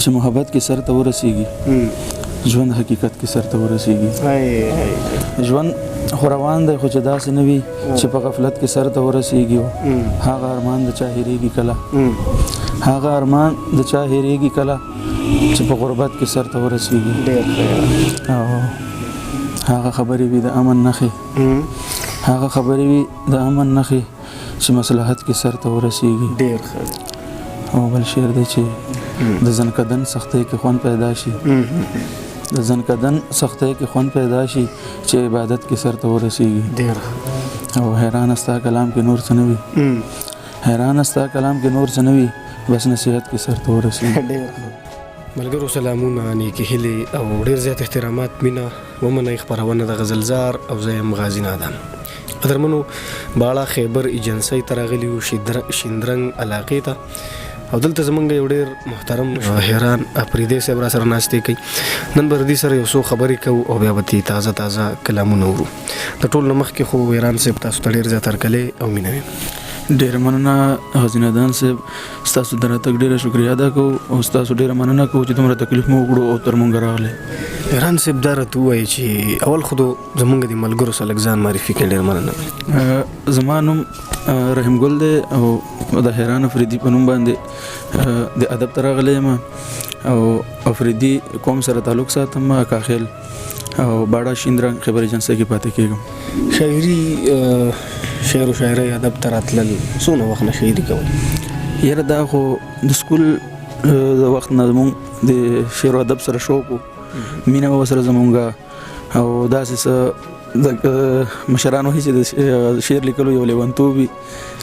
چې محبت کې سر ته ورسیږي ژوند حقیقت کې سر ته ورسیږي ژوند خو روان دی خو چې داسې نه وي چې په غفلت کې سر ته ورسیږي هغه ارمان د چا هېرېږي کله هغه ارمان د چا هېرېږي کله چې په غربت کې سر ته ورسیږي او هغه خبرې وي د امن نښې هغه خبرې وي د امن نښې چې مصلحت کې سر ته ورسیږي ډېر ښه او بل شعر دی چې د زنکدن سختۍ کې خوند پیدا شي د زنکدن سختۍ کې خوند پیدا شي چې عبادت کې سر ته ورسیږي ډېر او حیران ستا کلام کې نور څه نه وي حیران ستا کلام کې نور څه نه وي بس نصیحت کې سر ته ورسیږي ملګرو سلامونه نیکې هیلې او ډېر زیات احترامات مینه ومنئ خپرونه د غزلزار او زه یم غازي نادم قدرمنو باړه خیبر ایجنسۍ ته راغلي یو شیندرنګ علاقې ته او دلته زمونږ یو ډېر محترم حیران اپریدی صاحب را سره ناستې کوي نن به ردي سره یو څو خبرې کوو او بیا به تازه کلامونه ورو د ټول نه مخکې خو حیران صاحب تاسو ته ډېر زیات هرکلی او مینه ویم ډېره مننه غازي نادان صاحب ستاسو د راتګ ډېره شکریه ادا کوو او ستاسو ډېره مننه کوو چې دومره تکلیف مو وکړو او تر مونږ راغلی حیران صاحب دا راته ووایي چې اول خو زمونږ د ملګرو سره لږ ځان معرفي کړئ ډېر مننه زما نوم رحیم ګل دی او د حیران افریدي په نوم باندې د ادب ته راغلی یم او افریدي قوم سره تعلق ساتم کاخیل او باړه شیندرنګ خیبر ایجنسۍ کې پاتې کېږم شعر و شاعرۍ ادب ته راتلل څومره وخت نه شاعري کوئ یاره دا خو د سکول د وخت نه زموږ د شعر و ادب سره شوق و مینه به ورسره زموږ او داسې څه د مشرانو هیڅ د شعر لیکلو یو لیونتوب وي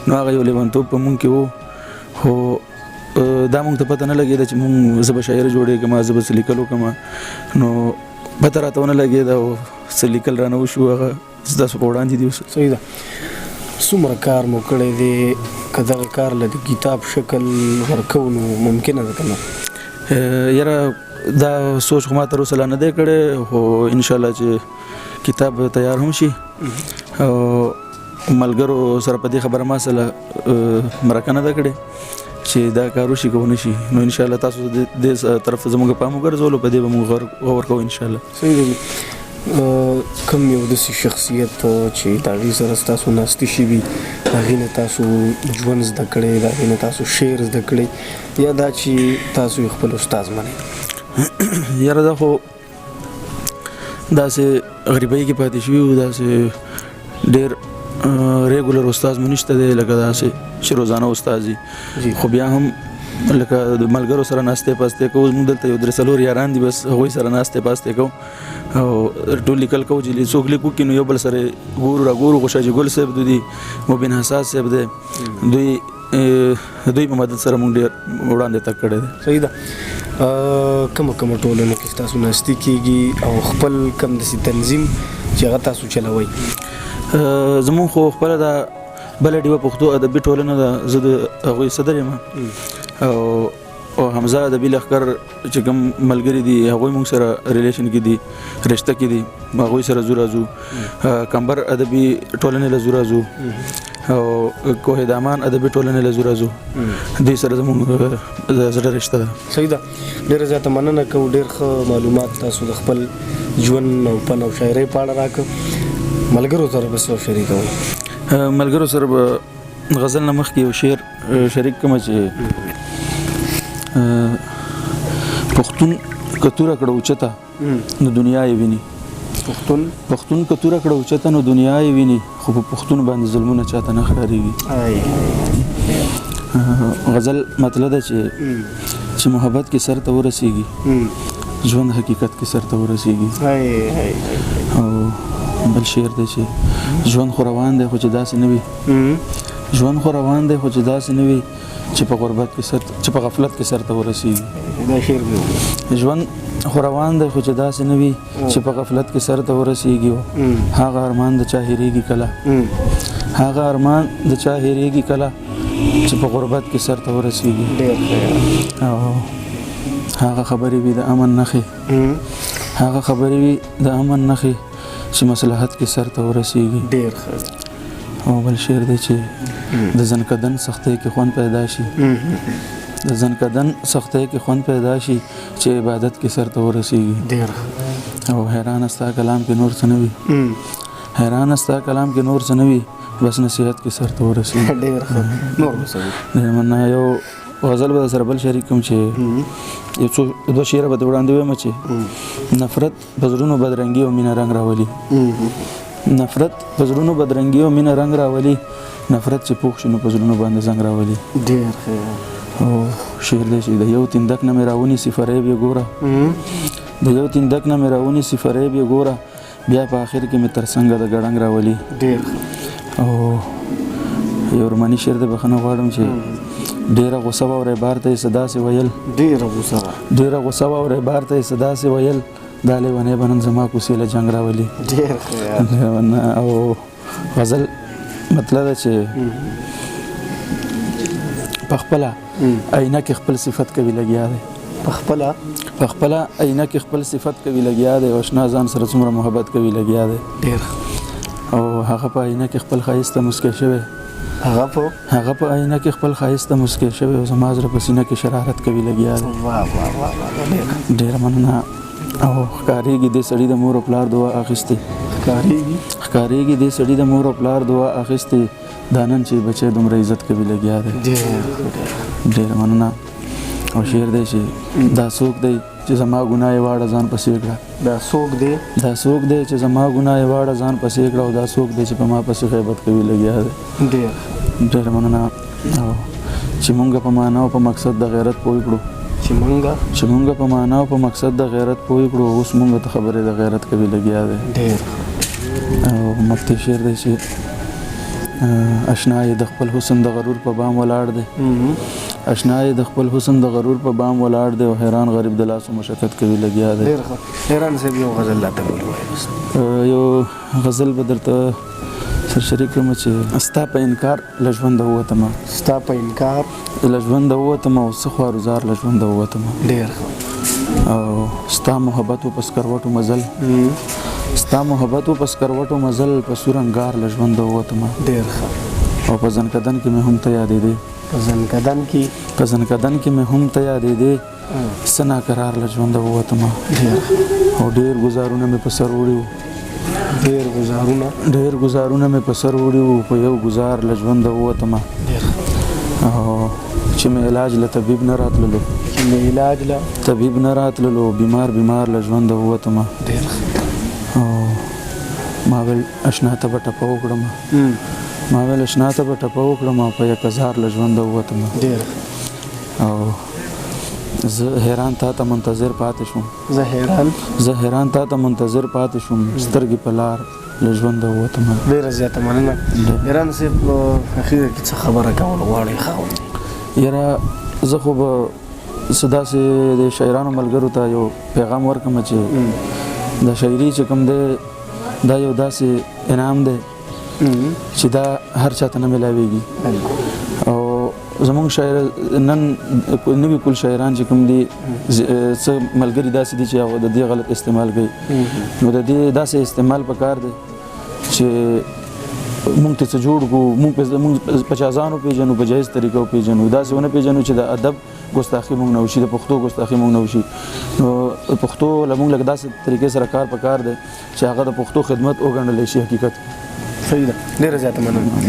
نو هغه یو لیونتوب په مونږ کې و خو دا مونږ ته پته نه لګېده چې مونږ زه به شاعر جوړېږم زه به څه لیکلو کوم نو پته راته ونه لګېده او څه لیکل رانه وشو هغه ستاسو په وړاندې دي صحیح ده څومره کار مو کړی دی که دغه کار له د کتاب شکل ورکولو ممکنه ده که نه یاره دا سوچ خو ما تر اوسه لا نه دی کړی خو انشاءالله چې کتاب تیار هم شي او ملګرو سره په دې خبره ما سره مرکه نه ده کړې چې دا کار وشي که ونه شي نو انشاءالله تاسو دې طرف زموږ پام وګرځولو په دې به موږ غور کوو انشاءالله صحیح دی کوم یو داسې شخصیت چې د هغې سره ستاسو ناستې شوي د هغې نه تاسو ژوند زده کړی د هغې نه تاسو شعر زده کړی یا دا چې تاسو یې خپل استاد منئ یاره دا خو داسې غریبۍ کې پاتې شوي وو داسې ډېر ریګولر استاد مو نشته دی لکه داسې چې روزانه استاد وي خو بیا هم لکه د ملګرو سره ناستې پاستې کوو موږ دلته یو 3 یاران دي بس هغوی سره ناستې پاستې کوو او ټول لیکل کوو چې څوک لیکو کې نو یو بل سره ګورو راګورو خو شاجي ګل صاحب دی مبین حساس صاحب دی دوی په مدد سره موږ ډېر وړاندې تګ کړی دی صحیح ده کومه ټولنه کې ستاسو ناستې کېږي او خپل کوم داسې تنظیم چې هغه تاسو چلوئ زمونږ خو خپله دا بله ډیوه پښتو ادبي ټولنه ده زه د هغوی صدر یم او حمزه ادبي لښکر چې کوم ملګري دي هغوی موږ سره ریلیشن کې دي رشته کې دي هغوی سره ځو راځو کمبر ادبي ټولنې له ځو راځو او کوه دامان ادبي ټولنې له ځو راځو دوی سره زموږ زړه رشته ده صحیح ده ډېره زیاته مننه کوو ډېر ښه معلومات تاسو د خپل ژوند او فن او شاعرۍ په اړه راکړه ملګرو سره به څه شریک کوئ ملګرو سره به غزل نه مخکې یو شعر شریک کوم چې پښتون کتوره کړه اوچته نو دنیا یې ویني پښتون کتوره کړه اوچته نو دنیا یې ویني خو په پښتون باندې ظلمونه چاته نه ښکارېږي غزل مطلب ده چې محبت کې سر ته ورسیږي ژوند حقیقت کې سر ته ورسیږي او بل شعر دی چې ژوند خو روان دی خو چې داسې نه وي ژوند خو روان دی خو چې داسې نه وي چې په غربت کې چې په غفلت کې سر ته ورسیږي دا شعر دی ژوند خو روان دی خو چې داسې نه وي چې په غفلت کې سر ته ورسیږي هغه ارمان د چا هېرېږي کله هغه ارمان د چا هېرېږي کله چې په غربت کې سر ته ورسیږي او هغه خبرې وي د امن نښې هغه خبرې وي د امن نښې چې مصلحت کې سر ته ورسیږي ډېر ښه او بل شعر دی چې د زنکدن سختۍ کې خوند پیدا شي د ځنکدن سختۍ کې خوند پیدا شي چې عبادت کې سر ته ورسیږي ډیر او حیران ستا کلام کې نور څه نه وي حیران ستا کلام کې نور څه نه وي بس نصیحت کې سر ته ورسیږي ډیر نور وسوي مننه یو غزل به سره بل شریک کوم چې یو څو دوه شعر به وړاندې وایم چې نفرت په زړونو بدرنګي او مینه رنګ راولي نفرت په زړونو بدرنګي او مینه رنګ راولي نفرت چې پوښ شي نو په زړونو باندې زنګ راولي ډیر ښه او شعر دی چې د یو تندک نه مې راونیسي فریب یې ګوره د یو تندک نه مې راونیسي فریب یې ګوره بیا په آخر کې مې تر څنګه د ګړنګ راولي ډیر او یو روماني شعر دی بخښنه غواړم چې ډیره غوسه وه او ریبار ته یې څه داسې ویل ډیره غوسه وه ډیره غوسه وه او ریبار ته یې څه داسې ویل دا لیونی به نن زما کوڅې له جنګ راولي ډیر ښه او غزل مطلب ده چې په خپله آینه کې خپل صفت کوي لګیا دی په خپله آینه کې خپل صفت کوي لګیا دی او اشنا ځان سره څومره محبت کوي لګیا دی ډیر او هغه په آینه کې خپل ښایسته مسکی شوی هغه په آینه کې خپل ښایسته مسکی شوی او زما زړه په سینه کې شرارت کوي لګیا دی ډېره مننه او ښکارېږي دې سړي د مور او پلار دعا اخیستې ښکارېږي دې سړي د مور او پلار دعا اخیستې دا نن چې بچی دومره عزت کوي لګیا دی ډېره مننه او شعر دی چې دا څوک دی چې زما ګناه یې واړه ځان پسې کړه دا څوک دی چې زما ګناه یې واړه ځان پسې کړه او دا څوک دی چې په ما پسې غیبت کوي لګیا دی ډېره مننه او چې مونږ په معنا او په مقصد د غیرت پوه کړو چې مونږ په معنا او په مقصد د غیرت پوه کړو اوس مونږ ته خبرې د غیرت کوي لګیا دی او مکتي شعر دی چې اشنا یې د خپل حسن د غرور په بام ولاړ دی اشنا یې د خپل حسن د غرور په بام ولاړ دی او حیران غریب د لاسو مشقت کوي لګیا دی حیران صاحب یو غزل راته ووایه یو غزل به درته سر شریک کړم چې ستا په انکار له ژونده ووتمه او څه خوارزار له ژونده ووتمه او ستا محبت و په سکروټو مزل په سور انګار له ژونده ووتمه او په ځنکدن کې مې هم ته یادېدې څه ناقرار له ژونده ووتمه او ډېر ګزارونه مې په سر وړي وو په یو ګزار له ژونده ووتمه او چې مې علاج له طبیب نه راتللو بیمار له ژونده ووتمه او ما ویل اشنا ته به ټپه وکړم او په 1000 له ژونده ووتمه او زه حیران تا ته منتظر پاتې شوم سترګې په لار له ژونده ووتمه ډېره زیاته مننه حیران صاحب اخر کې څه خبره کول غواړئ یاره زه خو به څه داسې د شاعرانو ملګرو ته یو پیغام ورکړم چې د شاعري چې کوم دی دا یو داسې انعام دی چې دا هر چاته نه ملاویږي او زمونږ شاعر نن نوي کول شاعران چې کوم دي څه ملګري داسې دي چې هغه د دې غلط استعمال کوي نو د دې داسې استعمال پکار دی چې مونږ ته څه جوړ کړو مونږ په چازانو پیژنو په جایز طریقو پیژنو داسې ونه پیژنو چې د ادب ګستاخي مونږ نه وشي د پښتو ګستاخي مونږ نه وشي نو پښتو له مونږ لږ داسې طریقې سره کار پکار دی چې هغه د پښتو خدمت وګڼلی شي حقیقت صحیح ده ډېره زیاته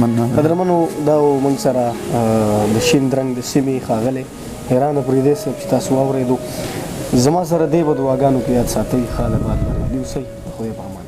مننه قدرمنو دا موږ سره د شین رنګ د سیمې ښاغلی حیران اپریدی صاحب چې تاسو واورېدو زما سره دی به دعاګانو کې یاد ساتئ ښه د باد باندې اوسئ خدای په امان